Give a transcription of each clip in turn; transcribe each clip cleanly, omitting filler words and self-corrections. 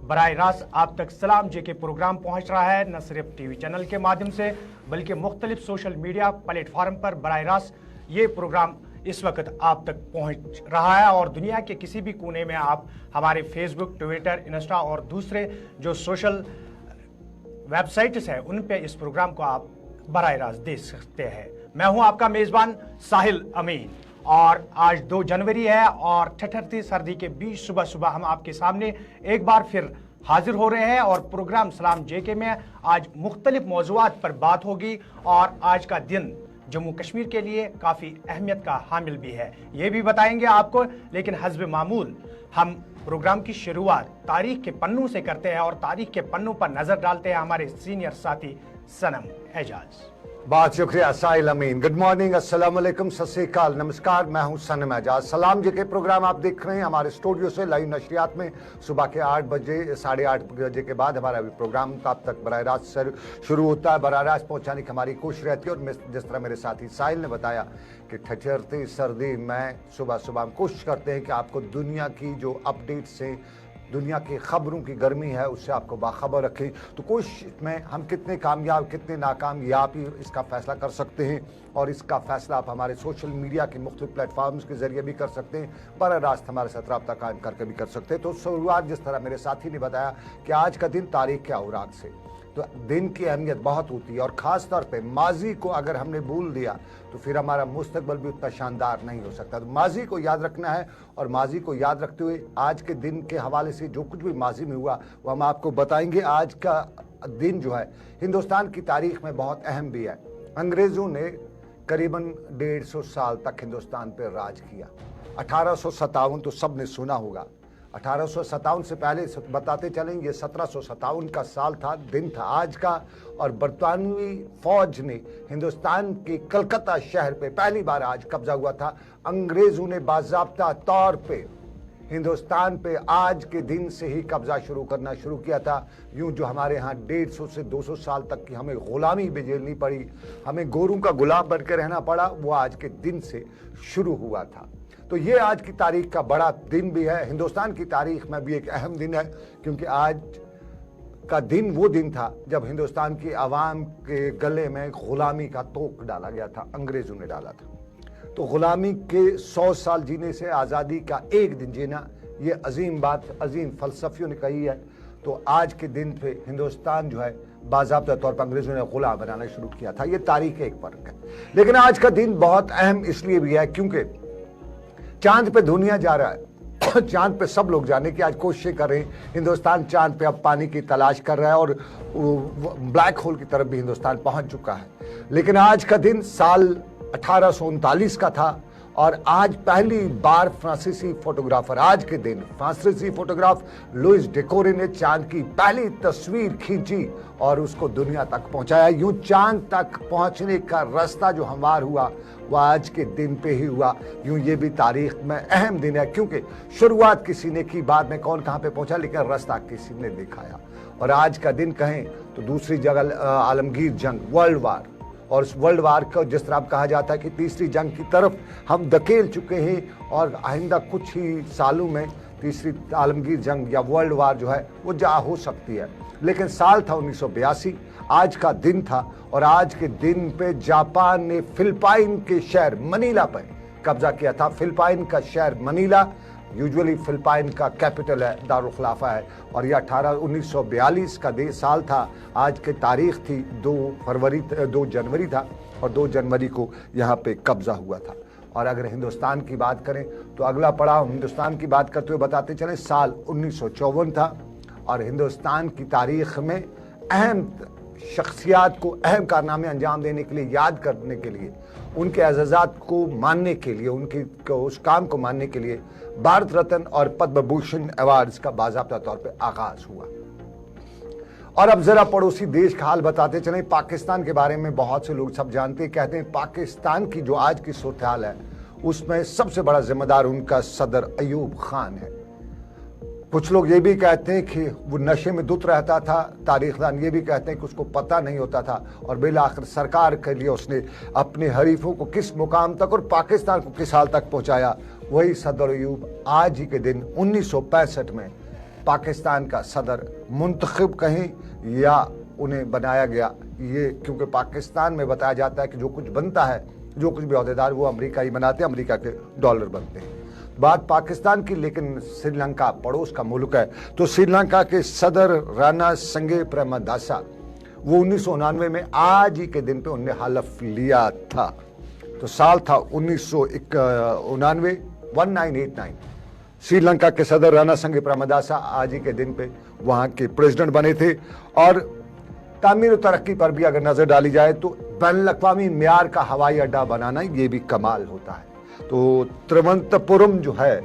बराह रास्त आप तक सलाम जे के प्रोग्राम पहुंच रहा है, न सिर्फ टीवी चैनल के माध्यम से बल्कि मुख्तलिफ सोशल मीडिया प्लेटफार्म पर बराह रास्त ये प्रोग्राम इस वक्त आप तक पहुंच रहा है। और दुनिया के किसी भी कोने में आप हमारे फेसबुक, ट्विटर, इंस्टा और दूसरे जो सोशल वेबसाइट्स हैं उन पे इस प्रोग्राम को आप बराह रास्त देख सकते हैं। मैं हूं आपका मेज़बान साहिल अमीन और आज 2 जनवरी है और ठठरती सर्दी के बीच सुबह सुबह हम आपके सामने एक बार फिर हाजिर हो रहे हैं और प्रोग्राम सलाम जेके में आज मुख्तलिफ मौज़ूआत पर बात होगी। और आज का दिन जम्मू कश्मीर के लिए काफ़ी अहमियत का हामिल भी है, ये भी बताएंगे आपको। लेकिन हस्ब मामूल हम प्रोग्राम की शुरुआत तारीख के पन्नों से करते हैं और तारीख के पन्नों पर नजर डालते हैं हमारे सीनियर साथी सनम एजाज। बहुत शुक्रिया साहिल अमीन। गुड मॉर्निंग, अस्सलाम वालेकुम, सत श्री अकाल, नमस्कार। मैं हूं सनम एजाज। सलाम जी के प्रोग्राम आप देख रहे हैं हमारे स्टूडियो से लाइव नशरियात में सुबह के 8 बजे 8:30 बजे के बाद हमारा प्रोग्राम तब तक बराह रास्त शुरू होता है। बराह रास्त पहुंचाने की हमारी कोशिश रहती है। और जिस तरह मेरे साथी साहिल ने बताया कि ठठरती सर्दी में सुबह सुबह हम कोशिश करते हैं कि आपको दुनिया की जो अपडेट्स हैं, दुनिया की खबरों की गर्मी है, उससे आपको बाखबर रखें। तो कोशिश में हम कितने कामयाब कितने नाकामयाब ही इसका फैसला कर सकते हैं। और इसका फैसला आप हमारे सोशल मीडिया के मुख्तलिफ प्लेटफॉर्म्स के जरिए भी कर सकते हैं, बराह रास्त हमारे साथ रब्ता कायम करके भी कर सकते हैं। तो शुरुआत जिस तरह मेरे साथी ने बताया कि आज का दिन तारीख के औराक से, तो दिन की अहमियत बहुत होती है। और ख़ास तौर पे माजी को अगर हमने भूल दिया तो फिर हमारा मुस्तकबल भी उतना शानदार नहीं हो सकता। तो माजी को याद रखना है और माजी को याद रखते हुए आज के दिन के हवाले से जो कुछ भी माजी में हुआ वो हम आपको बताएंगे। आज का दिन जो है हिंदुस्तान की तारीख में बहुत अहम भी है। अंग्रेज़ों ने करीबन 150 साल तक हिंदुस्तान पर राज किया। 1857 तो सब ने सुना होगा। 1857 से पहले बताते चलें, ये 1757 का साल था, दिन था आज का। और बरतानवी फौज ने हिंदुस्तान के कलकत्ता शहर पे पहली बार आज कब्जा हुआ था। अंग्रेजों ने बाज़ाब्ता तौर पे हिंदुस्तान पे आज के दिन से ही कब्जा शुरू करना शुरू किया था। यूं जो हमारे यहाँ 150 से 200 साल तक की हमें गुलामी भी झेलनी पड़ी, हमें गोरों का गुलाम बनकर रहना पड़ा, वो आज के दिन से शुरू हुआ था। तो ये आज की तारीख का बड़ा दिन भी है। हिंदुस्तान की तारीख में भी एक अहम दिन है, क्योंकि आज का दिन वो दिन था जब हिंदुस्तान की आवाम के गले में गुलामी का तोक डाला गया था, अंग्रेजों ने डाला था। तो गुलामी के 100 साल जीने से आज़ादी का एक दिन जीना, ये अजीम बात अजीम फलसफियों ने कही है। तो आज के दिन पे हिंदुस्तान जो है बाज़ाब्ता तौर पर अंग्रेजों ने गुलाम बनाना शुरू किया था। ये तारीख एक फर्क है। लेकिन आज का दिन बहुत अहम इसलिए भी है क्योंकि चांद पे दुनिया जा रहा है। चांद पे सब लोग जाने की आज कोशिशें कर रहे हैं। हिंदुस्तान चांद पे अब पानी की तलाश कर रहा है और ब्लैक होल की तरफ भी हिंदुस्तान पहुंच चुका है। लेकिन आज का दिन साल 1839 का था और आज पहली बार फ्रांसीसी फोटोग्राफर, आज के दिन फ्रांसीसी फोटोग्राफ लुइस डेकोरे ने चांद की पहली तस्वीर खींची और उसको दुनिया तक पहुंचाया। यूं चांद तक पहुंचने का रास्ता जो हमवार हुआ वह आज के दिन पे ही हुआ। यूं ये भी तारीख में अहम दिन है, क्योंकि शुरुआत किसी ने की, बाद में कौन कहां पे पहुंचा, लेकिन रास्ता किसी ने दिखाया। और आज का दिन कहें तो दूसरी जगह आलमगीर जंग, वर्ल्ड वार, और उस वर्ल्ड वार को जिस तरह कहा जाता है कि तीसरी जंग की तरफ हम धकेल चुके हैं और आइंदा कुछ ही सालों में तीसरी आलमगीर जंग या वर्ल्ड वार जो है वो जा हो सकती है। लेकिन साल था 1982, आज का दिन था। और आज के दिन पे जापान ने फिलिपाइन के शहर मनीला पर कब्जा किया था। फिलिपाइन का शहर मनीला यूजुअली फिलिपाइन का कैपिटल है, दारुल खिलाफा है। और यह 1942 का साल था। आज की तारीख थी 2 जनवरी था और 2 जनवरी को यहाँ पे कब्जा हुआ था। और अगर हिंदुस्तान की बात करें तो अगला पड़ाव हिंदुस्तान की बात करते हुए बताते चलें, साल 1954 था। और हिंदुस्तान की तारीख में अहम शख्सियात को अहम कारनामे अंजाम देने के लिए, याद करने के लिए, उनके एजाज़ात को मानने के लिए, उनके उस काम को मानने के लिए भारत रत्न और पद्म भूषण अवार्ड्स का बाज़ाब्ता तौर पे आगाज हुआ। और अब जरा पड़ोसी देश का हाल बताते चलें। पाकिस्तान के बारे में बहुत से लोग सब जानते हैं, कहते हैं पाकिस्तान की जो आज की सूरत हाल है उसमें सबसे बड़ा जिम्मेदार उनका सदर अयूब खान है। कुछ लोग ये भी कहते हैं कि वो नशे में धुत रहता था, तारीखदान ये भी कहते हैं कि उसको पता नहीं होता था और बिल आखिर सरकार के लिए उसने अपने हरीफों को किस मुकाम तक और पाकिस्तान को किस हाल तक पहुंचाया। वही सदर अयूब आज ही के दिन 1965 में पाकिस्तान का सदर मुंतखब कहें या उन्हें बनाया गया, ये क्योंकि पाकिस्तान में बताया जाता है कि जो कुछ बनता है, जो कुछ भी अहदेदार वो अमेरिका ही बनाते हैं, अमेरिका के डॉलर बनते हैं। बात पाकिस्तान की, लेकिन श्रीलंका पड़ोस का मुल्क है, तो श्रीलंका के सदर राणा संगे प्रेमदासा वो 1999 में आज ही के दिन पे उन्होंने हलफ लिया था। तो साल था 1999, 1989। श्रीलंका के सदर राणा संगे प्रेमदासा आज ही के दिन पे वहां के प्रेसिडेंट बने थे। और तामीर और तरक्की पर भी अगर नजर डाली जाए तो बैनुल-अक़वामी मियार का हवाई अड्डा बनाना ये भी कमाल होता है। तो तिरुवनंतपुरम जो है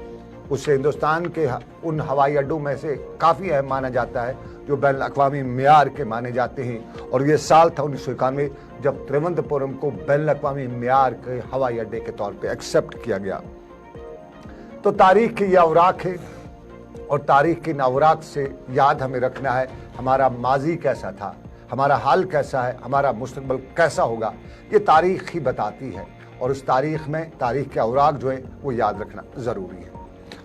उसे हिंदुस्तान के उन हवाई अड्डों में से काफ़ी अहम माना जाता है जो बैनुल-अक़वामी मियार के माने जाते हैं। और ये साल था 1991 जब तिरुवनंतपुरम को बैनुल-अक़वामी मियार के हवाई अड्डे के तौर पे एक्सेप्ट किया गया। तो तारीख की यह अवराक है और तारीख की इन अवराक से याद हमें रखना है हमारा माजी कैसा था, हमारा हाल कैसा है, हमारा मुस्तकबिल कैसा होगा, ये तारीख ही बताती है। और उस तारीख में तारीख के अवराक जो है वो याद रखना ज़रूरी है।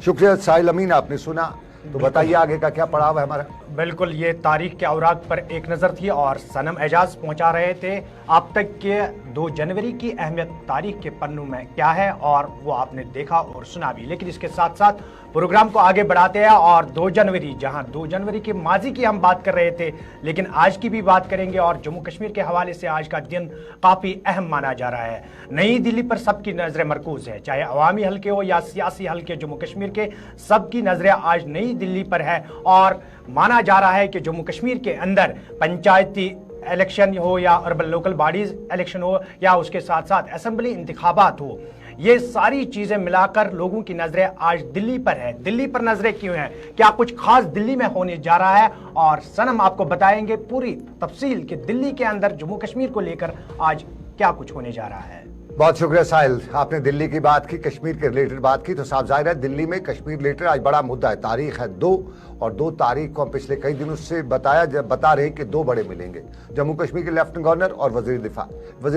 शुक्रिया साहिल अमीन, आपने सुना, तो बताइए आगे का क्या पड़ाव है हमारा। बिल्कुल, ये तारीख के औराक पर एक नज़र थी और सनम एजाज पहुंचा रहे थे अब तक के 2 जनवरी की अहमियत तारीख के पन्नों में क्या है, और वो आपने देखा और सुना भी। लेकिन इसके साथ साथ प्रोग्राम को आगे बढ़ाते हैं और 2 जनवरी, जहां 2 जनवरी के माजी की हम बात कर रहे थे, लेकिन आज की भी बात करेंगे। और जम्मू कश्मीर के हवाले से आज का दिन काफ़ी अहम माना जा रहा है। नई दिल्ली पर सबकी नज़रें मरकूज है, चाहे अवामी हल्के हो या सियासी हल्के जम्मू कश्मीर के, सबकी नज़रें आज नई दिल्ली पर है। और माना जा रहा है कि जम्मू कश्मीर के अंदर पंचायती इलेक्शन हो या अर्बन लोकल बॉडीज इलेक्शन हो या उसके साथ साथ असेंबली इंतखाबात हो, ये सारी चीजें मिलाकर लोगों की नजरें आज दिल्ली पर है। दिल्ली पर नजरें क्यों हैं, क्या कुछ खास दिल्ली में होने जा रहा है, और सनम आपको बताएंगे पूरी तफसील कि दिल्ली के अंदर जम्मू कश्मीर को लेकर आज क्या कुछ होने जा रहा है। बहुत शुक्रिया साहिल, आपने दिल्ली की बात की, कश्मीर के रिलेटेड बात की, तो साफ जाहिर है दिल्ली में कश्मीर रिलेटेड आज बड़ा मुद्दा है। तारीख है 2 और 2 तारीख को हम पिछले कई दिनों से बता रहे कि 2 बड़े मिलेंगे, जम्मू कश्मीर के लेफ्टिनेंट गवर्नर और वजीर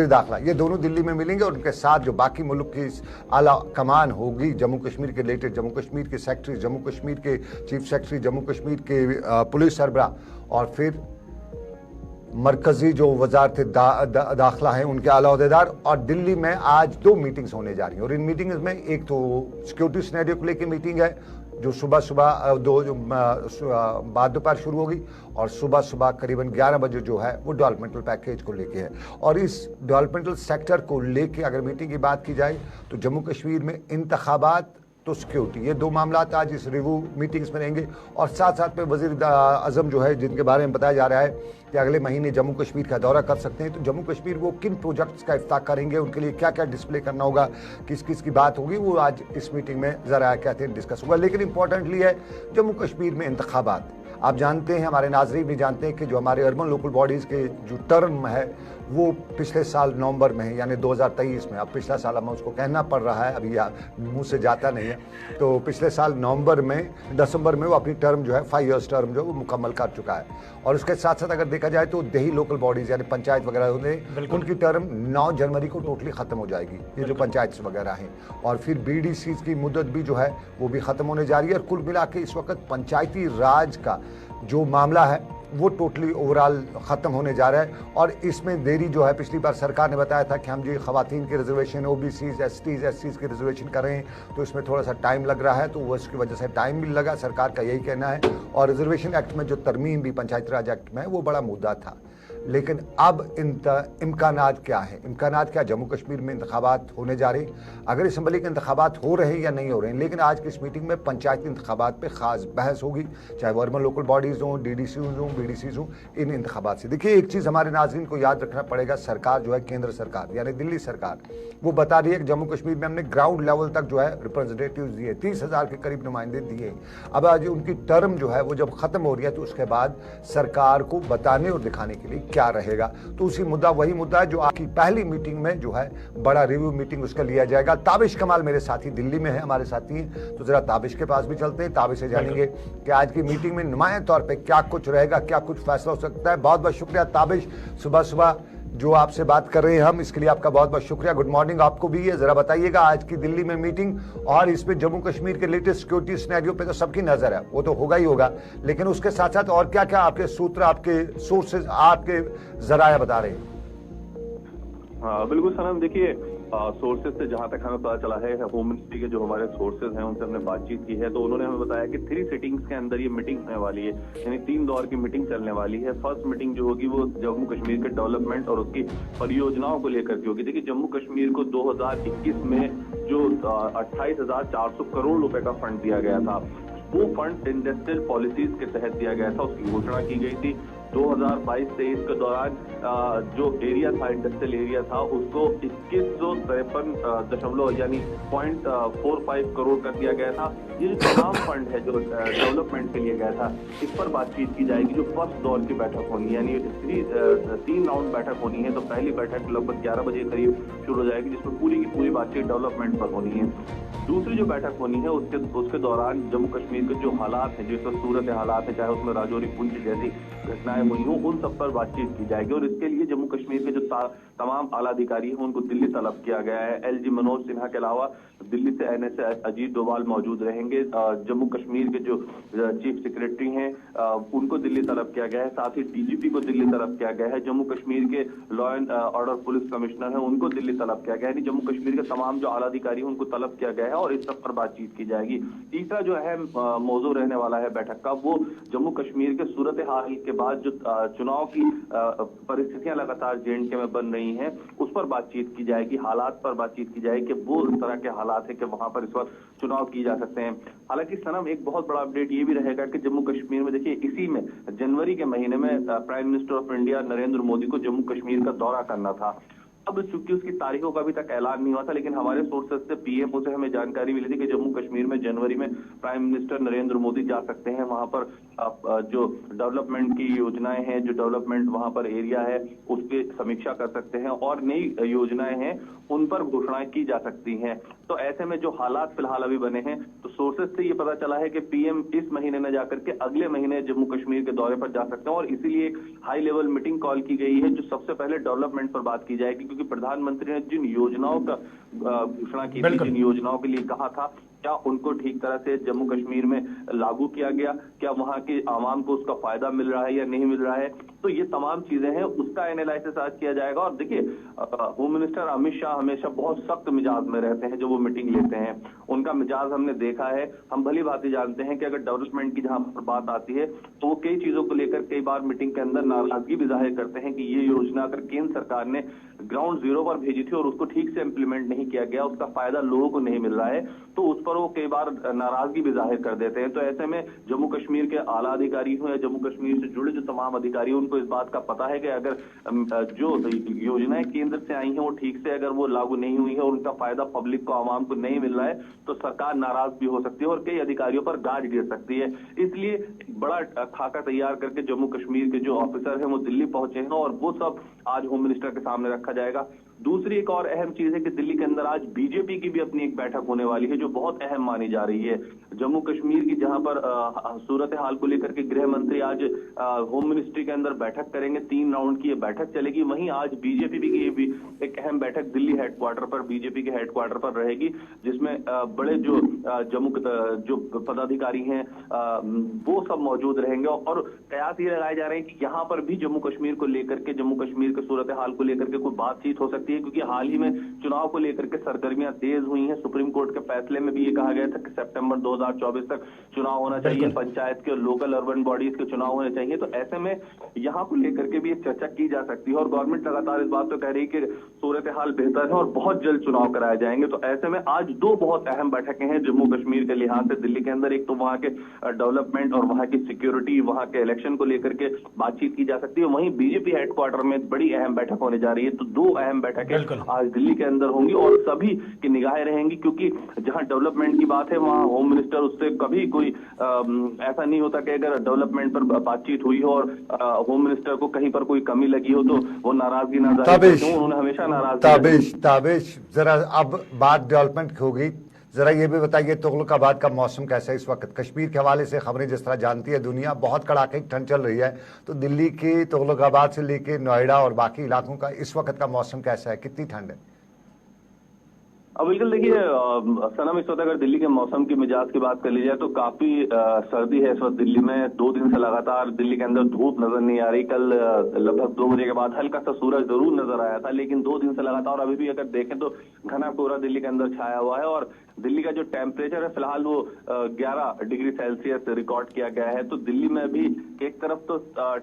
दाखिला, ये दोनों दिल्ली में मिलेंगे। और उनके साथ जो बाकी मुल्क की आला कमान होगी जम्मू कश्मीर के रिलेटेड, जम्मू कश्मीर के सेक्रेटरी, जम्मू कश्मीर के चीफ सेक्रेटरी, जम्मू कश्मीर के पुलिस सरबराह और फिर मरकजी जो वजारत दाखिला है उनके आला अहदेदार। और दिल्ली में आज 2 मीटिंग्स होने जा रही हैं। और इन मीटिंग्स में एक तो सिक्योरिटी सिनेरियो को लेकर मीटिंग है जो सुबह बाद दोपहर शुरू होगी, और सुबह करीबन 11 बजे जो है वो डेवलपमेंटल पैकेज को लेके है। और इस डेवलपमेंटल सेक्टर को लेके अगर मीटिंग की बात की जाए तो जम्मू कश्मीर में इंतखाबात तो सिक्योरिटी, ये 2 मामला आज इस रिव्यू मीटिंग्स में रहेंगे। और साथ साथ में वजीर आजम जो है जिनके बारे में बताया जा रहा है कि अगले महीने जम्मू कश्मीर का दौरा कर सकते हैं, तो जम्मू कश्मीर वो किन प्रोजेक्ट्स का इफ्ताह करेंगे, उनके लिए क्या क्या डिस्प्ले करना होगा, किस किस की बात होगी, वो आज इस मीटिंग में ज़रा कहते हैं डिस्कस होगा। लेकिन इंपॉर्टेंटली है जम्मू कश्मीर में इंतखाबात। आप जानते हैं, हमारे नाजरीन भी जानते हैं कि जो हमारे अर्बन लोकल बॉडीज़ के जो टर्म है वो पिछले साल नवंबर में है, यानी 2023 में। अब पिछला साल हमें उसको कहना पड़ रहा है, अभी मुंह से जाता नहीं है। तो पिछले साल दिसंबर में वो अपनी टर्म जो है 5 ईयर्स टर्म जो है वो मुकम्मल कर चुका है। और उसके साथ साथ अगर देखा जाए तो देही लोकल बॉडीज़ यानी पंचायत वगैरह होंगे, उनकी टर्म 9 जनवरी को टोटली ख़त्म हो जाएगी, ये जो पंचायत वगैरह हैं। और फिर BDCs की मुद्दत भी जो है वो भी ख़त्म होने जा रही है। और कुल मिला के इस वक्त पंचायती राज का जो मामला है वो टोटली ओवरऑल ख़त्म होने जा रहा है। और इसमें देरी जो है, पिछली बार सरकार ने बताया था कि हम जी ख़वातीन की रिजर्वेशन, OBCs, STs, SCs की रिजर्वेशन कर रहे हैं, तो इसमें थोड़ा सा टाइम लग रहा है, तो वो इसकी वजह से टाइम भी लगा, सरकार का यही कहना है। और रिजर्वेशन एक्ट में जो तरमीम भी पंचायती राज एक्ट में है वो बड़ा मुद्दा था। लेकिन अब इम्कानात क्या है, इम्कानात क्या, जम्मू कश्मीर में इंतखाबात होने जा रहे, अगर असम्बली के इंतखाबात हो रहे हैं या नहीं हो रहे हैं। लेकिन आज की इस मीटिंग में पंचायती इंतखाबात पे ख़ास बहस होगी, चाहे वो अर्बन लोकल बॉडीज़ हों, DDCs हों, BDCs हों, इन इंतखाबात से। देखिए एक चीज़ हमारे नाज़रीन को याद रखना पड़ेगा, सरकार जो है केंद्र सरकार यानी दिल्ली सरकार वो बता रही है कि जम्मू कश्मीर में हमने ग्राउंड लेवल तक जो है रिप्रेजेंटेटिव्स दिए, 30,000 के करीब नुमाइंदे दिए। अब आज उनकी टर्म जो है वो जब ख़त्म हो रही है तो उसके बाद सरकार को बताने और दिखाने के लिए क्या रहेगा। तो उसी मुद्दा वही मुद्दा है जो आपकी पहली मीटिंग में जो है बड़ा रिव्यू मीटिंग उसका लिया जाएगा। ताबिश कमाल मेरे साथी दिल्ली में है, हमारे साथी हैं, तो जरा ताबिश के पास भी चलते हैं, ताबिश से जानेंगे कि आज की मीटिंग में नुमाया तौर पे क्या कुछ रहेगा, क्या कुछ फैसला हो सकता है। बहुत बहुत शुक्रिया ताबिश, सुबह जो आपसे बात कर रहे हैं हम, इसके लिए आपका बहुत बहुत शुक्रिया। गुड मॉर्निंग आपको भी है। जरा बताइएगा आज की दिल्ली में मीटिंग और इस पे जम्मू कश्मीर के लेटेस्ट सिक्योरिटी सिनेरियो पे तो सबकी नजर है, वो तो होगा ही होगा, लेकिन उसके साथ साथ और क्या क्या आपके सूत्र, आपके सोर्सेज, आपके जराया बता रहे हैं? हाँ बिल्कुल सनम, देखिए सोर्सेज से जहां तक हमें पता चला है, होम मिनिस्ट्री के जो हमारे सोर्सेज हैं उनसे हमने बातचीत की है, तो उन्होंने हमें बताया कि 3 सिटिंग्स के अंदर ये मीटिंग होने वाली है, यानी 3 दौर की मीटिंग चलने वाली है। फर्स्ट मीटिंग जो होगी वो जम्मू कश्मीर के डेवलपमेंट और उसकी परियोजनाओं को लेकर के होगी। देखिए जम्मू कश्मीर को 2021 में जो 28,400 करोड़ रुपए का फंड दिया गया था, वो फंड इंडस्ट्रियल पॉलिसीज के तहत दिया गया था, उसकी घोषणा की गई थी। 2022-23 के दौरान जो एरिया था, इंडस्ट्रियल एरिया था, उसको 2153 यानी 0.45 करोड़ कर दिया गया था। ये जो तमाम फंड है जो डेवलपमेंट के लिए गया था, इस पर बातचीत की जाएगी। जो फर्स्ट दौर की बैठक होनी है, यानी 3 राउंड बैठक होनी है, तो पहली बैठक लगभग 11 बजे करीब शुरू हो जाएगी, जिसमें पूरी की पूरी बातचीत डेवलपमेंट पर होनी है। दूसरी जो बैठक होनी है उसके दौरान जम्मू कश्मीर के जो हालात हैं, जो इस वक्त सूरत हालात है, चाहे उसमें राजौरी पुंछ जैसी घटनाएं हुई हो, उन सब पर बातचीत की जाएगी। और इसके लिए जम्मू कश्मीर के जो तमाम आला अधिकारी हैं उनको दिल्ली तलब किया गया है। एलजी मनोज सिन्हा के अलावा दिल्ली से एनएसए अजीत डोभाल मौजूद रहेंगे। जम्मू कश्मीर के जो चीफ सेक्रेटरी हैं उनको दिल्ली तलब किया गया है, साथ ही डीजीपी को दिल्ली तलब किया गया है। जम्मू कश्मीर के law and order police commissioner हैं उनको दिल्ली तलब किया गया है। जम्मू कश्मीर के तमाम जो आला अधिकारी हैं उनको तलब किया गया है और इस सब पर बातचीत की जाएगी। तीसरा जो अहम मौजूद रहने वाला है बैठक का, वो जम्मू कश्मीर के सूरत हाल के बाद जो चुनाव की परिस्थितियां लगातार जेएंडके में बन रही हैं, उस पर बातचीत की जाएगी, हालात पर बातचीत की जाएगी कि वो इस तरह के हालात है कि वहां पर इस वक्त चुनाव किए जा सकते हैं। हालांकि सनम एक बहुत बड़ा अपडेट ये भी रहेगा कि जम्मू कश्मीर में देखिए इसी में जनवरी के महीने में prime minister of India Narendra Modi को जम्मू कश्मीर का दौरा करना था। अब चूंकि उसकी तारीखों का अभी तक ऐलान नहीं हुआ था, लेकिन हमारे सोर्सेज से पीएमओ से हमें जानकारी मिली थी कि जम्मू कश्मीर में जनवरी में प्राइम मिनिस्टर नरेंद्र मोदी जा सकते हैं। वहां पर जो डेवलपमेंट की योजनाएं हैं, जो डेवलपमेंट वहां पर एरिया है, उसकी समीक्षा कर सकते हैं और नई योजनाएं हैं उन पर घोषणाएं की जा सकती हैं। तो ऐसे में जो हालात फिलहाल अभी बने हैं, तो सोर्सेज से ये पता चला है कि पीएम इस महीने न जाकर के अगले महीने जम्मू कश्मीर के दौरे पर जा सकते हैं और इसीलिए एक हाई लेवल मीटिंग कॉल की गई है, जो सबसे पहले डेवलपमेंट पर बात की जाएगी, क्योंकि प्रधानमंत्री ने जिन योजनाओं का घोषणा की थी, जिन योजनाओं के लिए कहा था, क्या उनको ठीक तरह से जम्मू कश्मीर में लागू किया गया, क्या वहां के आवाम को उसका फायदा मिल रहा है या नहीं मिल रहा है, तो ये तमाम चीजें हैं, उसका एनालिसिस आज किया जाएगा। और देखिए होम मिनिस्टर अमित शाह हमेशा बहुत सख्त मिजाज में रहते हैं, जो वो मीटिंग लेते हैं उनका मिजाज हमने देखा है। हम भली बात जानते हैं कि अगर डेवलपमेंट की जहां पर बात आती है तो वो कई चीजों को लेकर कई बार मीटिंग के अंदर नाराजगी भी जाहिर करते हैं कि ये योजना अगर केंद्र सरकार ने ग्राउंड जीरो पर भेजी थी और उसको ठीक से इंप्लीमेंट नहीं किया गया, उसका फायदा लोगों को नहीं मिल रहा है, तो उस पर वो कई बार नाराजगी भी जाहिर कर देते हैं। तो ऐसे में जम्मू कश्मीर के आला अधिकारी हो या जम्मू कश्मीर से जुड़े जो तमाम अधिकारी, उनको इस बात का पता है कि अगर जो योजनाएं केंद्र से आई हैं वो ठीक से अगर वो लागू नहीं हुई है और उनका फायदा पब्लिक को, आवाम को नहीं मिल रहा है, तो सरकार नाराज भी हो सकती है और कई अधिकारियों पर गाज गिर सकती है। इसलिए बड़ा खाका तैयार करके जम्मू कश्मीर के जो ऑफिसर हैं वो दिल्ली पहुंचे हैं और वो सब आज होम मिनिस्टर के सामने रखा जाएगा। दूसरी एक और अहम चीज है कि दिल्ली के अंदर आज बीजेपी की भी अपनी एक बैठक होने वाली है, जो बहुत अहम मानी जा रही है। जम्मू कश्मीर की जहां पर सूरत हाल को लेकर के गृह मंत्री आज होम मिनिस्ट्री के अंदर बैठक करेंगे, 3 राउंड की ये बैठक चलेगी। वहीं आज बीजेपी की भी एक अहम बैठक दिल्ली हेडक्वार्टर पर, बीजेपी के हेडक्वार्टर पर रहेगी, जिसमें बड़े जो जम्मू जो पदाधिकारी हैं वो सब मौजूद रहेंगे और कयास ये लगाए जा रहे हैं कि यहाँ पर भी जम्मू कश्मीर को लेकर के, जम्मू कश्मीर के सूरत हाल को लेकर के कोई बातचीत हो सकती है, क्योंकि हाल ही में चुनाव को लेकर के सरगर्मियां तेज हुई हैं। सुप्रीम कोर्ट के फैसले में भी ये कहा गया था कि सितंबर 2024 तक चुनाव होना चाहिए, पंचायत के और लोकल अर्बन बॉडीज के चुनाव होने चाहिए। तो ऐसे में यहाँ को लेकर के भी एक चर्चा की जा सकती है और गवर्नमेंट लगातार इस बात तो कह रही है कि सूरत हाल बेहतर है और बहुत जल्द चुनाव कराए जाएंगे। तो ऐसे में आज 2 बहुत अहम बैठकें हैं जम्मू कश्मीर के लिहाज से दिल्ली के अंदर। एक तो वहां के डेवलपमेंट और वहां की सिक्योरिटी, वहां के इलेक्शन को लेकर के बातचीत की जा सकती है। वहीं बीजेपी हेडक्वार्टर में बड़ी अहम बैठक होने जा रही है। तो 2 अहम बैठकें आज दिल्ली के अंदर होंगी और सभी की निगाहें रहेंगी, क्योंकि जहां डेवलपमेंट की बात है वहां होम मिनिस्टर उससे कभी कोई ऐसा नहीं होता कि अगर डेवलपमेंट पर बातचीत हुई हो और होम मिनिस्टर को कहीं पर कोई कमी लगी हो तो वो नाराजगी ना जाहिर करते हो। उन्होंने हमेशा नाराजगी ताबिश जरा अब बात डेवलपमेंट की होगी, जरा ये भी बताइए तुगलकाबाद का मौसम कैसा है इस वक्त? कश्मीर के हवाले से खबरें जिस तरह जानती है दुनिया, बहुत कड़ाके की ठंड चल रही है, तो दिल्ली की तुगलकाबाद से लेके नोएडा और बाकी इलाकों का इस वक्त का मौसम कैसा है, कितनी ठंड है? अब बिल्कुल देखिए सनम, इस वक्त अगर दिल्ली के मौसम की मिजाज की बात कर ली जाए तो काफी सर्दी है इस वक्त दिल्ली में। 2 दिन से लगातार दिल्ली के अंदर धूप नजर नहीं आ रही। कल लगभग 2 बजे के बाद हल्का सा सूरज जरूर नजर आया था, लेकिन 2 दिन से लगातार अभी भी अगर देखें तो घना कोहरा दिल्ली के अंदर छाया हुआ है। और दिल्ली का जो टेम्परेचर है फिलहाल वो 11 डिग्री सेल्सियस रिकॉर्ड किया गया है। तो दिल्ली में भी एक तरफ तो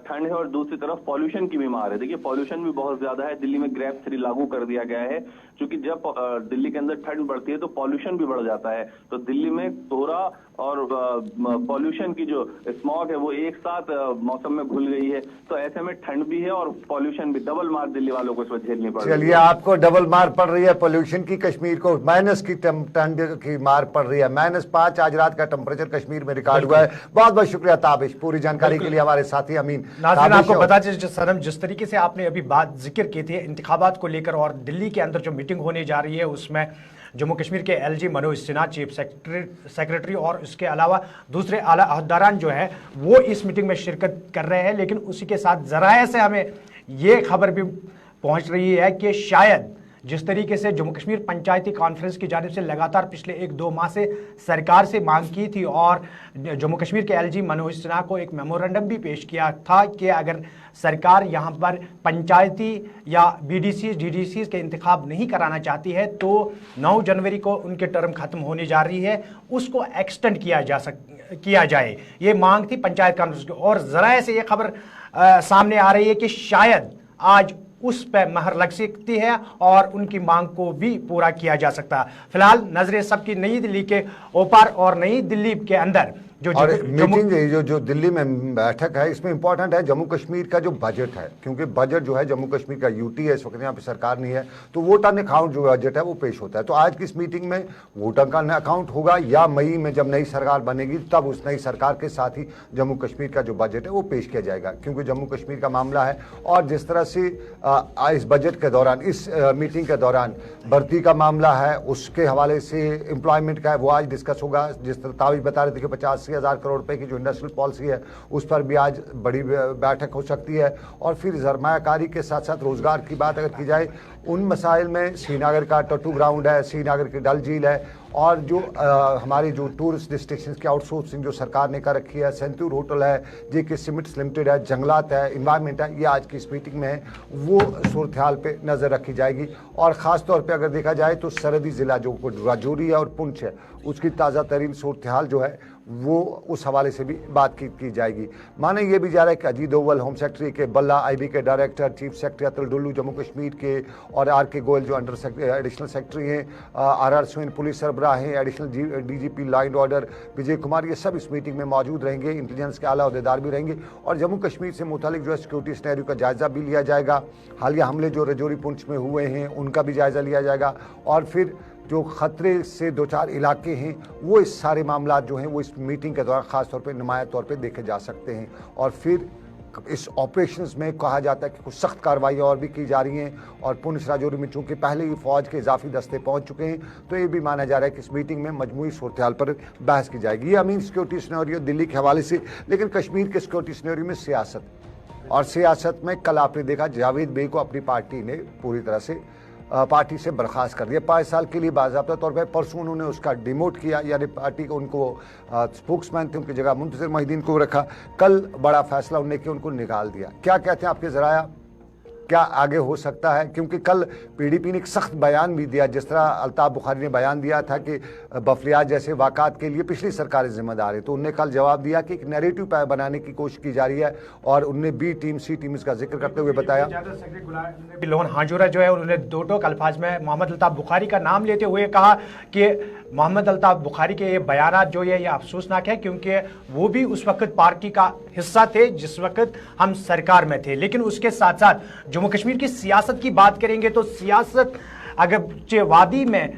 ठंड है और दूसरी तरफ पॉल्यूशन की भी मार है। देखिए पॉल्यूशन भी बहुत ज्यादा है। दिल्ली में ग्रेफ 3 लागू कर दिया गया है, क्योंकि जब दिल्ली के अंदर ठंड बढ़ती है तो पॉल्यूशन भी बढ़ जाता है। तो दिल्ली में कोहरा और पॉल्यूशन की जो स्मॉग है वो एक साथ मौसम में घुल गई है। तो ऐसे में ठंड भी है और पॉल्यूशन भी, डबल मार दिल्ली वालों को इस वक्त झेलनी पड़ रही है। चलिए, आपको डबल मार पड़ रही है पॉल्यूशन की, कश्मीर को माइनस की ठंड की मार पड़ रही है। -5 आज रात का टेम्परेचर कश्मीर में रिकॉर्ड हुआ है। बहुत बहुत शुक्रिया ताबिश, पूरी जानकारी के लिए हमारे साथी अमीन। नाज़रीन, आपको बता दें सनम, जिस तरीके से आपने अभी बात जिक्र की थी इंतखाबात को लेकर और दिल्ली के अंदर जो मीटिंग होने जा रही है उसमें जम्मू कश्मीर के LG Manoj Sinha chief secretary और इसके अलावा दूसरे आला अहदेदारान जो है वो इस मीटिंग में शिरकत कर रहे हैं। लेकिन उसी के साथ ज़राए से हमें ये खबर भी पहुंच रही है कि शायद जिस तरीके से जम्मू कश्मीर पंचायती कॉन्फ्रेंस की जानिब से लगातार पिछले 1-2 माह से सरकार से मांग की थी और जम्मू कश्मीर के एलजी मनोज सिन्हा को एक मेमोरेंडम भी पेश किया था कि अगर सरकार यहां पर पंचायती या बीडीसी डीडीसी के इंतखाब नहीं कराना चाहती है तो 9 जनवरी को उनके टर्म खत्म होने जा रही है, उसको एक्सटेंड किया जाए। ये मांग थी पंचायत कॉन्फ्रेंस की और ज़राए से ये खबर सामने आ रही है कि शायद आज उस पर महर लग सकती है और उनकी मांग को भी पूरा किया जा सकता है। फिलहाल नजरें सबकी नई दिल्ली के ऊपर और नई दिल्ली के अंदर जो मीटिंग जो दिल्ली में बैठक है इसमें इंपॉर्टेंट है जम्मू कश्मीर का जो बजट है, क्योंकि बजट जो है जम्मू कश्मीर का यूटी है, इस वक्त यहाँ पे सरकार नहीं है, तो वोट ऑन अकाउंट जो बजट है वो पेश होता है। तो आज की इस मीटिंग में वोट ऑन अकाउंट होगा या मई में जब नई सरकार बनेगी तब उस नई सरकार के साथ ही जम्मू कश्मीर का जो बजट है वो पेश किया जाएगा, क्योंकि जम्मू कश्मीर का मामला है। और जिस तरह से इस बजट के दौरान, इस मीटिंग के दौरान भर्ती का मामला है, उसके हवाले से एम्प्लॉयमेंट का है, वो आज डिस्कस होगा। जिस तरह ताबिश बता रहे थे कि 85,000 करोड़ रुपए की जो इंडस्ट्रियल पॉलिसी है उस पर भी आज बड़ी बैठक हो सकती है। और फिर सरमायाकारी के साथ साथ रोजगार की बात अगर की जाए, उन मसाइल में श्रीनगर का टट्टू ग्राउंड है, श्रीनगर की डल झील है और जो हमारी जो टूरिस्ट डेस्टिनेशन की आउटसोर्सिंग जो सरकार ने कर रखी है, सेंचुर होटल है, जेके सीमेंट्स लिमिटेड है, जंगलात है, इन्वायरमेंट है, ये आज की इस मीटिंग में है, वो सूरत हाल पे नज़र रखी जाएगी। और ख़ास तौर पे अगर देखा जाए तो सरहदी ज़िला जो राजौरी है और पुंछ है उसकी ताज़ा तरीन सूरत हाल जो है वो उस हवाले से भी बात की जाएगी। माने ये भी जा रहा है कि अजीत दोवल होम सेक्रेटरी के, बल्ला आईबी के director, chief secretary Atul Dulloo Jammu Kashmir के और आर.के. गोयल जो एडिशनल सेक्रेटरी हैं, आर.आर. सोइन पुलिस सरबराह हैं, additional DGP law and order Vijay Kumar, ये सब इस मीटिंग में मौजूद रहेंगे। इंटेलिजेंस के आला अहदेदार भी रहेंगे और जम्मू कश्मीर से मुतालिक जो है सिक्योरिटी सिनेरियो का जायजा भी लिया जाएगा। हालिया हमले जो रजौरी पुंछ में हुए हैं उनका भी जायजा लिया जाएगा और फिर जो खतरे से 2-4 इलाके हैं वो इस सारे मामला जो हैं वो इस मीटिंग के दौरान ख़ास तौर पे नुमाया तौर पे देखे जा सकते हैं। और फिर इस ऑपरेशंस में कहा जाता है कि कुछ सख्त कार्रवाई और भी की जा रही हैं और पुंछ राजौरी में चूंकि पहले ही फ़ौज के इजाफी दस्ते पहुंच चुके हैं तो ये भी माना जा रहा है कि इस मीटिंग में मजमूई सूरत हाल पर बहस की जाएगी। ये अमीन सिक्योरिटी सिनेरियो दिल्ली के हवाले से, लेकिन कश्मीर के सिक्योरिटी सिनेरियो में सियासत, और सियासत में कल आपने देखा जावेद बेग को अपनी पार्टी ने पूरी तरह से पार्टी से बर्खास्त कर दिया 5 साल के लिए बाज़ाब्ता तौर पर। परसों उन्होंने उसका डिमोट किया, यानी पार्टी को उनको स्पोक्समैन थे, उनकी जगह मुंतज़िर मोहिद्दीन को रखा। कल बड़ा फैसला उन्होंने किया, उनको निकाल दिया। क्या कहते हैं आपके ज़राया, क्या आगे हो सकता है? क्योंकि कल पीडीपी ने एक सख्त बयान भी दिया, जिस तरह अल्ताफ बुखारी ने बयान दिया था कि बफलियात जैसे वाक़ात के लिए पिछली सरकारें जिम्मेदार है, तो उनने कल जवाब दिया कि एक नैरेटिव बनाने की कोशिश की जा रही है और उनने बी टीम सी टीम इसका जिक्र करते हुए बताया। लोन हाजुरा जो है उन्होंने दो टोक अल्फाज में मोहम्मद अल्ताफ बुखारी का नाम लेते हुए कहा कि मोहम्मद अल्ताफ बुखारी के ये बयानात जो है ये अफसोसनाक है, क्योंकि वो भी उस वक्त पार्टी का हिस्सा थे जिस वक्त हम सरकार में थे। लेकिन उसके साथ साथ जम्मू कश्मीर की सियासत की बात करेंगे तो सियासत अगर वादी में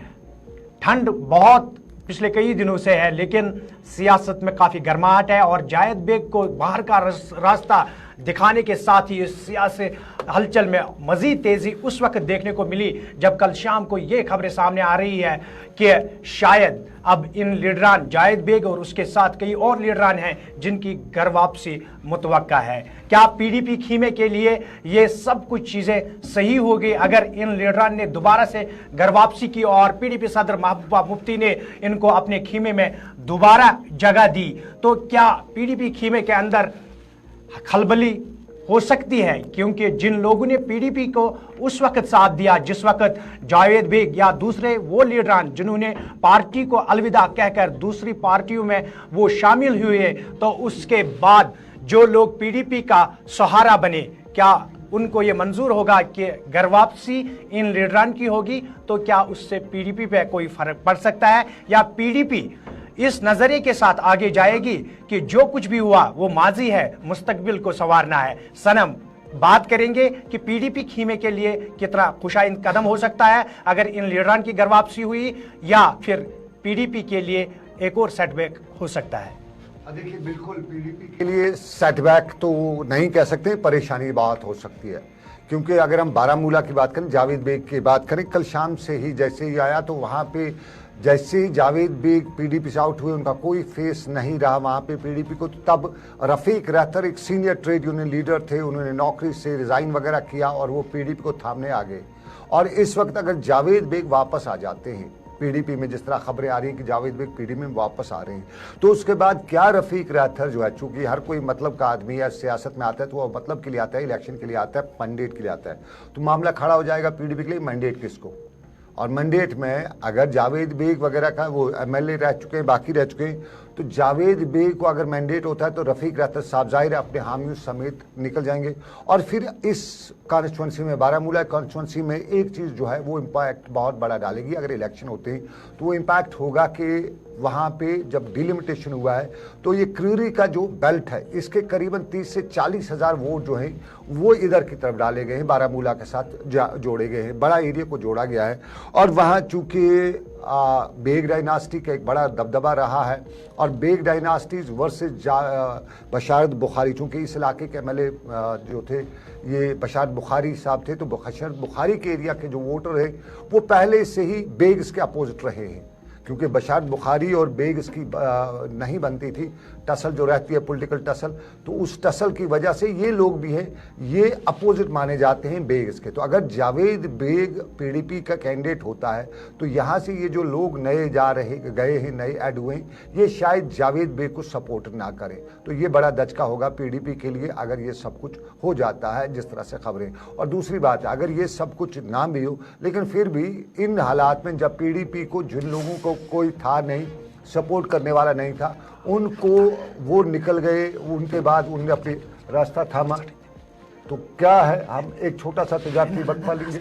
ठंड बहुत पिछले कई दिनों से है, लेकिन सियासत में काफ़ी गर्माहट है और जायद बेग को बाहर का रास्ता दिखाने के साथ ही इस सियासी हलचल में मजीद तेज़ी उस वक्त देखने को मिली जब कल शाम को ये खबरें सामने आ रही है कि शायद अब इन लीडरान जायद बेग और उसके साथ कई और लीडरान हैं जिनकी घर वापसी मुतवक्का है। क्या पीडीपी खीमे के लिए ये सब कुछ चीज़ें सही होगी अगर इन लीडरान ने दोबारा से घर वापसी की और पीडीपी सदर महबूबा मुफ्ती ने इनको अपने खीमे में दोबारा जगह दी? तो क्या पीडीपी खीमे के अंदर खलबली हो सकती है? क्योंकि जिन लोगों ने पीडीपी को उस वक्त साथ दिया जिस वक्त जावेद बेग या दूसरे वो लीडरान जिन्होंने पार्टी को अलविदा कहकर दूसरी पार्टियों में वो शामिल हुए, तो उसके बाद जो लोग पीडीपी का सहारा बने, क्या उनको ये मंजूर होगा कि घर वापसी इन लीडरान की होगी? तो क्या उससे पीडीपी पे कोई फर्क पड़ सकता है या पीडीपी इस नजरिए के साथ आगे जाएगी कि जो कुछ भी हुआ वो माजी है, मुस्तकबिल को संवारना है? सनम, बात करेंगे कि पीडीपी खीमे के लिए कितना खुशाइंद कदम हो सकता है अगर इन लीडरान की घर वापसी हुई, या फिर पीडीपी के लिए एक और सेटबैक हो सकता है? देखिए, बिल्कुल पीडीपी के लिए सेटबैक तो नहीं कह सकते, परेशानी बात हो सकती है। क्योंकि अगर हम बारामूला की बात करें, जावेद बेग की बात करें, कल शाम से ही जैसे ही आया तो वहाँ पे जैसे ही जावेद बेग पीडीपी से आउट हुए उनका कोई फेस नहीं रहा वहाँ पे पीडीपी को। तो तब रफ़ीक रहतर एक सीनियर ट्रेड यूनियन लीडर थे, उन्होंने नौकरी से रिज़ाइन वगैरह किया और वो पीडीपी को थामने आ गए। और इस वक्त अगर जावेद बेग वापस आ जाते हैं पीडीपी में, जिस तरह खबरें आ रही हैं कि जावेद बेग पीडीपी में वापस आ रहे हैं, तो उसके बाद क्या रफ़ीक रहतर जो है, चूंकि हर कोई मतलब का आदमी है, सियासत में आता है तो वो मतलब के लिए आता है, इलेक्शन के लिए आता है, मैंडेट के लिए आता है, तो मामला खड़ा हो जाएगा पीडीपी के लिए मैंडेट किसको। और मैंडेट में अगर जावेद बेग वगैरह का वो एमएलए रह चुके हैं, बाकी रह चुके हैं, तो जावेद बेग को अगर मैंडेट होता है तो रफ़ीक रहतर साहब जाहिर है अपने हामियों समेत निकल जाएंगे। और फिर इस कॉन्स्टिट्यूंसी में, बारामूला कॉन्स्टिट्यूंसी में एक चीज़ जो है वो इम्पैक्ट बहुत बड़ा डालेगी अगर इलेक्शन होते हैं, तो वो इम्पैक्ट होगा कि वहाँ पे जब डिलिमिटेशन हुआ है तो ये क्रीरी का जो बेल्ट है इसके करीबन 30 से 40 हज़ार वोट जो हैं वो इधर की तरफ डाले गए हैं, बारामूला के साथ जोड़े गए हैं, बड़ा एरिया को जोड़ा गया है। और वहाँ चूँकि बेग डायनास्टी का एक बड़ा दबदबा रहा है और बेग डायनास्टीज वर्सेस बशारत बुखारी, चूँकि इस इलाके के एमएलए जो थे ये बशारत बुखारी साहब थे, तो बशारत बुखारी के एरिया के जो वोटर हैं वो पहले से ही बेग्स के अपोजिट रहे हैं, क्योंकि बशारत बुखारी और बेग इसकी नहीं बनती थी, टसल जो रहती है पॉलिटिकल टसल, तो उस टसल की वजह से ये लोग भी हैं, ये अपोजिट माने जाते हैं बेग्स के। तो अगर जावेद बेग पीडीपी का कैंडिडेट होता है तो यहाँ से ये जो लोग नए गए हैं, नए ऐड हुए हैं, ये शायद जावेद बेग को सपोर्ट ना करें। तो ये बड़ा दचका होगा पीडीपी के लिए अगर ये सब कुछ हो जाता है जिस तरह से खबरें। और दूसरी बात है, अगर ये सब कुछ ना भी हो, लेकिन फिर भी इन हालात में जब पीडीपी को जिन लोगों को कोई था नहीं, सपोर्ट करने वाला नहीं था, उनको वो निकल गए, उनके बाद उन्होंने अपनी रास्ता थामा। तो क्या है, हम एक छोटा सा तजारती वक्फा लेंगे।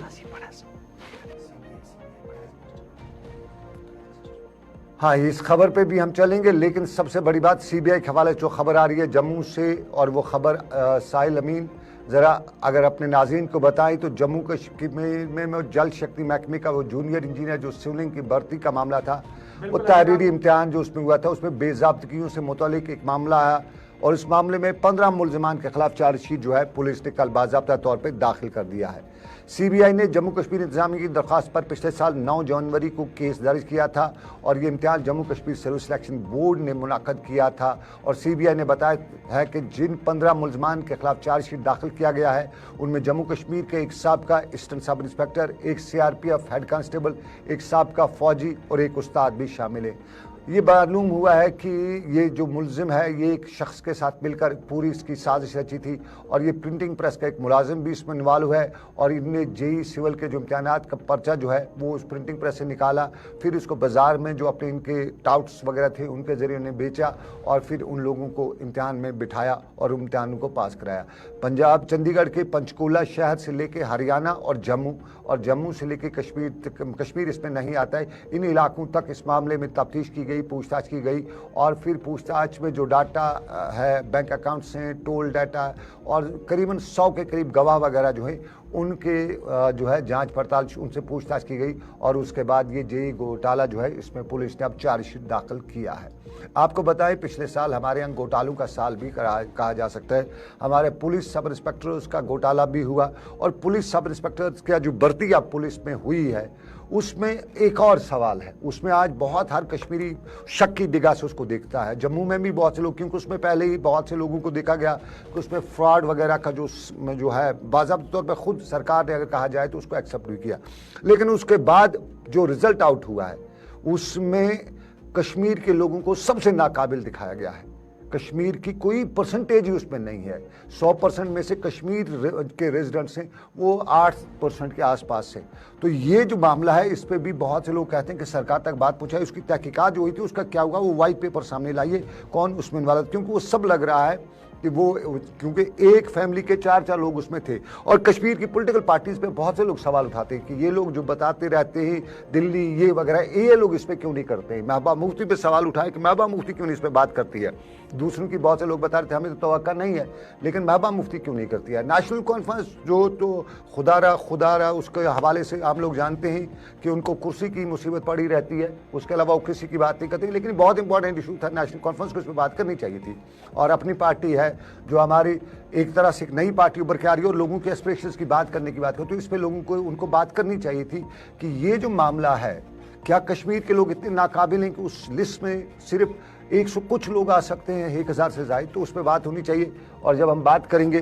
हाँ, इस खबर पे भी हम चलेंगे, लेकिन सबसे बड़ी बात सीबीआई के हवाले जो खबर आ रही है जम्मू से, और वो खबर साहिल अमीन ज़रा अगर अपने नाज़रीन को बताएं तो जम्मू कश्मीर में जल शक्ति महकमे का वो जूनियर इंजीनियर जो सिविलिंग की भर्ती का मामला था, वो तहरीरी इम्तिहान जो उसमें हुआ था उसमें बेज़ाब्तगियों से मुतालिक एक मामला आया और इस मामले में 15 मुल्ज़िमान के खिलाफ चार्जशीट जो है पुलिस ने कल बाज़ाब्ता तौर पर दाखिल कर दिया है। सीबीआई ने जम्मू कश्मीर इंतजामिया की दरख्वास्त पर पिछले साल 9 जनवरी को केस दर्ज किया था और ये इम्तिहान Jammu Kashmir civil selection board ने मुनाक़द किया था। और सीबीआई ने बताया है कि जिन 15 मुल्ज़िमान के खिलाफ चार्जशीट दाखिल किया गया है उनमें जम्मू कश्मीर के एक साबिक़ा असिस्टेंट सब इंस्पेक्टर, एक सीआरपीएफ हेड कांस्टेबल, एक साबिक़ा फ़ौजी और एक उस्ताद भी शामिल है। ये मालूम हुआ है कि ये जो मुलजिम है ये एक शख्स के साथ मिलकर पूरी इसकी साजिश रची थी और ये प्रिंटिंग प्रेस का एक मुलाजिम भी इसमें इन्वॉल्व है और इनने जेई सिविल के जो इम्तिहानात का पर्चा जो है वो उस प्रिंटिंग प्रेस से निकाला, फिर उसको बाज़ार में जो अपने इनके टाउट्स वगैरह थे उनके ज़रिए उन्हें बेचा और फिर उन लोगों को इम्तिहान में बिठाया और इम्तिहानों को पास कराया। पंजाब, चंडीगढ़ के पंचकूला शहर से लेके हरियाणा और जम्मू से लेके कश्मीर इसमें नहीं आता है, इन इलाकों तक इस मामले में तफ्तीश की गई, पूछताछ की गई और फिर पूछताछ में जो डाटा है बैंक अकाउंट से टोल डाटा और करीबन 100 के करीब गवाह वगैरह जो है उनके जो है जांच पड़ताल, उनसे पूछताछ की गई और उसके बाद ये जेई घोटाला जो है इसमें पुलिस ने अब चार्जशीट दाखिल किया है। आपको बताएं पिछले साल हमारे यहाँ घोटालों का साल भी कहा जा सकता है। हमारे पुलिस सब इंस्पेक्टर्स का घोटाला भी हुआ और पुलिस सब इंस्पेक्टर्स का जो भर्ती अब पुलिस में हुई है उसमें एक और सवाल है। उसमें आज बहुत हर कश्मीरी शक की निगाह से उसको देखता है। जम्मू में भी बहुत से लोग, क्योंकि उसमें पहले ही बहुत से लोगों को देखा गया कि उसमें फ्रॉड वगैरह का जो है बाज़ाब्ते तौर पर खुद सरकार ने अगर कहा जाए तो उसको एक्सेप्ट भी किया, लेकिन उसके बाद जो रिजल्ट आउट हुआ है उसमें कश्मीर के लोगों को सबसे नाकाबिल दिखाया गया है। कश्मीर की कोई परसेंटेज ही उसमें नहीं है। 100% में से कश्मीर के रेजिडेंट्स हैं वो 8% के आसपास से। तो ये जो मामला है इस पे भी बहुत से लोग कहते हैं कि सरकार तक बात पहुंचाई, उसकी तहकीकात जो हुई थी उसका क्या होगा, वो वाइट पेपर सामने लाइए, कौन उसमें इन्वॉल्व, क्योंकि वो सब लग रहा है कि वो, क्योंकि एक फैमिली के 4 लोग उसमें थे। और कश्मीर की पॉलिटिकल पार्टीज पे बहुत से लोग सवाल उठाते हैं कि ये लोग जो बताते रहते हैं दिल्ली ये वगैरह, ये लोग इस पे क्यों नहीं करते हैं। महबूबा मुफ्ती पे सवाल उठाए कि महबूबा मुफ्ती क्यों नहीं इस पे बात करती है। दूसरों की बहुत से लोग बता रहे थे हमें तो तवक्का नहीं है, लेकिन महबूबा मुफ्ती क्यों नहीं करती है। नेशनल कॉन्फ्रेंस जो तो खुदारा उसके हवाले से हम लोग जानते हैं कि उनको कुर्सी की मुसीबत पड़ी रहती है, उसके अलावा वो किसी की बात नहीं करती, लेकिन बहुत इंपॉर्टेंट इशू था नेशनल कॉन्फ्रेंस को, इस पर बात करनी चाहिए थी। और अपनी पार्टी है जो हमारी एक तरह से एक नई पार्टी उभर के आ रही है और लोगों के एस्पिरेशंस की बात करने की बात करो, तो इस पे लोगों को उनको बात करनी चाहिए थी कि ये जो मामला है, क्या कश्मीर के लोग इतने नाकाबिल हैं कि उस लिस्ट में सिर्फ 100 कुछ लोग आ सकते हैं, 1000 से ज़्यादा, तो उस पर बात होनी चाहिए। और जब हम बात करेंगे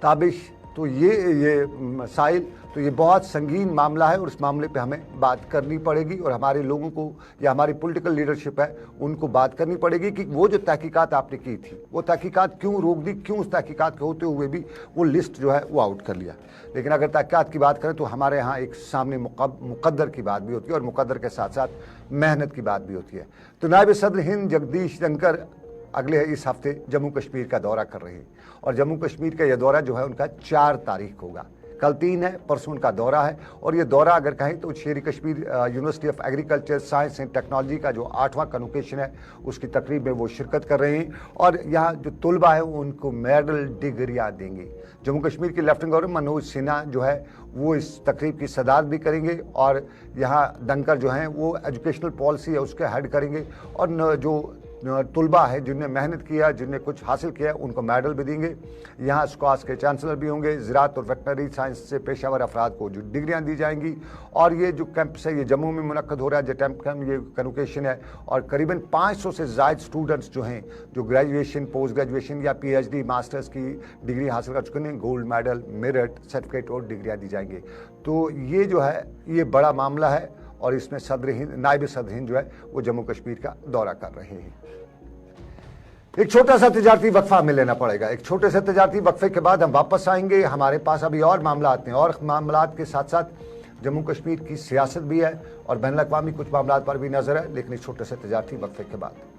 ताबिश तो ये मसाइल, तो ये बहुत संगीन मामला है और इस मामले पे हमें बात करनी पड़ेगी और हमारे लोगों को या हमारी पॉलिटिकल लीडरशिप है उनको बात करनी पड़ेगी कि वो जो तहकीकात आपने की थी वो तहकीकात क्यों रोक दी, क्यों उस तहकीकात के होते हुए भी वो लिस्ट जो है वो आउट कर लिया। लेकिन अगर तहकीकात की बात करें तो हमारे यहाँ एक सामने मुकद्दर की बात भी होती है और मुकद्दर के साथ साथ मेहनत की बात भी होती है। तो नायब सदर हिंद जगदीश धनखड़ अगले इस हफ्ते जम्मू कश्मीर का दौरा कर रहे हैं और जम्मू कश्मीर का यह दौरा जो है उनका 4 तारीख होगा। कल 3 है, परसों उनका दौरा है और ये दौरा अगर कहें तो शेर Kashmir university of agriculture science and technology का जो 8वां कन्वोकेशन है उसकी तकरीब में वो शिरकत कर रहे हैं और यहाँ जो तुलबा है वो उनको मेडल डिग्रियाँ देंगे। जम्मू कश्मीर के लेफ्टिनेंट गवर्नर मनोज सिन्हा जो है वो इस तकरीब की सदारत भी करेंगे और यहाँ धनखड़ जो हैं वो एजुकेशनल पॉलिसी है उसके हेड करेंगे और जो तुलबा है जिनने मेहनत किया, जिनने कुछ हासिल किया, उनको मेडल भी देंगे। यहाँ स्क्वाश के चांसलर भी होंगे। ज़राअत और वेटनरी साइंस से पेशावर अफराद को जो डिग्रियाँ दी जाएंगी और ये जो कैंपस है ये जम्मू में मुनक्कद हो रहा है, जो ये कन्वोकेशन है और करीबन 500 से ज़ायद स्टूडेंट्स जो हैं जो ग्रेजुएशन, पोस्ट ग्रेजुएशन या PhD मास्टर्स की डिग्री हासिल कर चुके हैं, गोल्ड मेडल, मेरिट सर्टिफिकेट और डिग्रियाँ दी जाएंगी। तो ये जो है ये बड़ा मामला है और इसमें नायब सदर हिंद जो है वो जम्मू कश्मीर का दौरा कर रहे हैं। एक छोटा सा तिजारती वक्फा हमें लेना पड़ेगा। एक छोटे से तिजारती वक्फे के बाद हम वापस आएंगे। हमारे पास अभी और मामला आते हैं और मामला के साथ साथ जम्मू कश्मीर की सियासत भी है और बैनुल-अक़वामी कुछ मामला पर भी नजर है, लेकिन एक छोटे से तिजारती वक्फे के बाद।